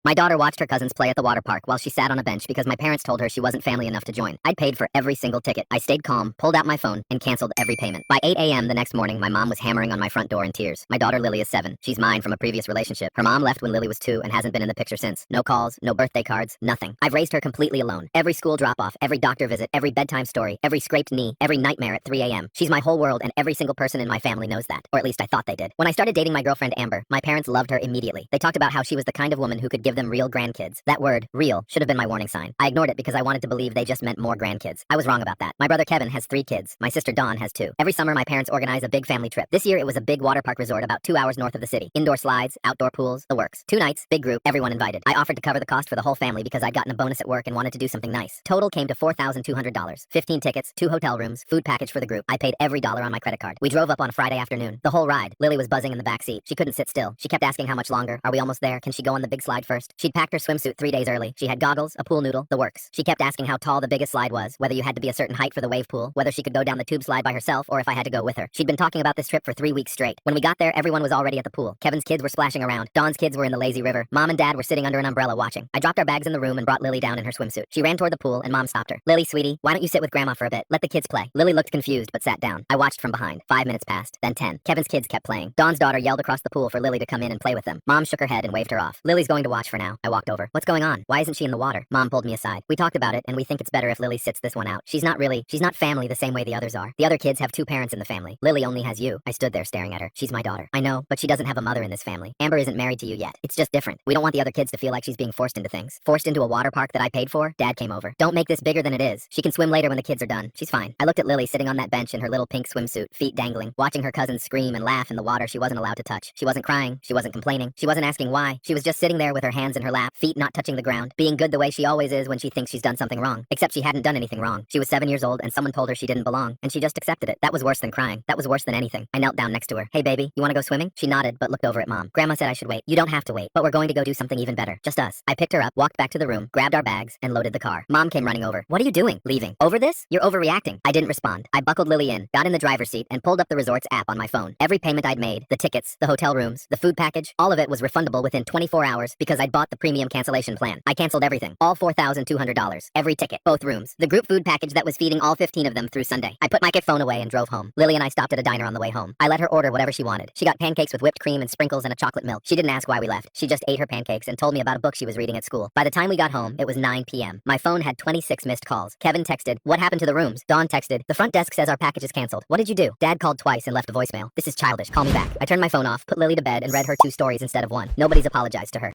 My daughter watched her cousins play at the water park while she sat on a bench because my parents told her she wasn't family enough to join. I'd paid for every single ticket. I stayed calm, pulled out my phone, and canceled every payment. By 8 a.m. the next morning, my mom was hammering on my front door in tears. My daughter Lily is 7. She's mine from a previous relationship. Her mom left when Lily was 2 and hasn't been in the picture since. No calls, no birthday cards, nothing. I've raised her completely alone. Every school drop-off, every doctor visit, every bedtime story, every scraped knee, every nightmare at 3 a.m. She's my whole world, and every single person in my family knows that. Or at least I thought they did. When I started dating my girlfriend Amber, my parents loved her immediately. They talked about how she was the kind of woman who could give them real grandkids. That word, real, should have been my warning sign. I ignored it because I wanted to believe they just meant more grandkids. I was wrong about that. My brother Kevin has 3 kids. My sister Dawn has 2. Every summer, my parents organize a big family trip. This year, it was a big water park resort about 2 hours north of the city. Indoor slides, outdoor pools, the works. 2 nights, big group, everyone invited. I offered to cover the cost for the whole family because I'd gotten a bonus at work and wanted to do something nice. Total came to $4,200. 15 tickets, 2 hotel rooms, food package for the group. I paid every dollar on my credit card. We drove up on a Friday afternoon. The whole ride. Lily was buzzing in the back seat. She couldn't sit still. She kept asking how much longer. Are we almost there? Can she go on the big slide first? She'd packed her swimsuit 3 days early. She had goggles, a pool noodle, the works. She kept asking how tall the biggest slide was, whether you had to be a certain height for the wave pool, whether she could go down the tube slide by herself, or if I had to go with her. She'd been talking about this trip for 3 weeks straight. When we got there, everyone was already at the pool. Kevin's kids were splashing around. Dawn's kids were in the lazy river. Mom and Dad were sitting under an umbrella watching. I dropped our bags in the room and brought Lily down in her swimsuit. She ran toward the pool and Mom stopped her. Lily, sweetie, why don't you sit with Grandma for a bit? Let the kids play. Lily looked confused but sat down. I watched from behind. 5 minutes passed, then 10. Kevin's kids kept playing. Dawn's daughter yelled across the pool for Lily to come in and play with them. Mom shook her head and waved her off. Lily's going to watch for now. I walked over. What's going on? Why isn't she in the water? Mom pulled me aside. We talked about it and we think it's better if Lily sits this one out. She's not family the same way the others are. The other kids have 2 parents in the family. Lily only has you. I stood there staring at her. She's my daughter. I know, but she doesn't have a mother in this family. Amber isn't married to you yet. It's just different. We don't want the other kids to feel like she's being forced into things. Forced into a water park that I paid for? Dad came over. Don't make this bigger than it is. She can swim later when the kids are done. She's fine. I looked at Lily sitting on that bench in her little pink swimsuit, feet dangling, watching her cousins scream and laugh in the water she wasn't allowed to touch. She wasn't crying. She wasn't complaining. She wasn't asking why. She was just sitting there with her hands in her lap, feet not touching the ground, being good the way she always is when she thinks she's done something wrong. Except she hadn't done anything wrong. She was 7 years old and someone told her she didn't belong, and she just accepted it. That was worse than crying. That was worse than anything. I knelt down next to her. Hey baby, you wanna go swimming? She nodded but looked over at Mom. Grandma said I should wait. You don't have to wait, but we're going to go do something even better. Just us. I picked her up, walked back to the room, grabbed our bags, and loaded the car. Mom came running over. What are you doing? Leaving. Over this? You're overreacting. I didn't respond. I buckled Lily in, got in the driver's seat, and pulled up the resort's app on my phone. Every payment I'd made, the tickets, the hotel rooms, the food package, all of it was refundable within 24 hours because I'd bought the premium cancellation plan. I canceled everything. All $4,200. Every ticket. Both rooms. The group food package that was feeding all 15 of them through Sunday. I put my phone away and drove home. Lily and I stopped at a diner on the way home. I let her order whatever she wanted. She got pancakes with whipped cream and sprinkles and a chocolate milk. She didn't ask why we left. She just ate her pancakes and told me about a book she was reading at school. By the time we got home, it was 9 p.m. My phone had 26 missed calls. Kevin texted, "What happened to the rooms?" Dawn texted, "The front desk says our package is canceled. What did you do?" Dad called twice and left a voicemail. This is childish. Call me back. I turned my phone off, put Lily to bed, and read her 2 stories instead of 1. Nobody's apologized to her.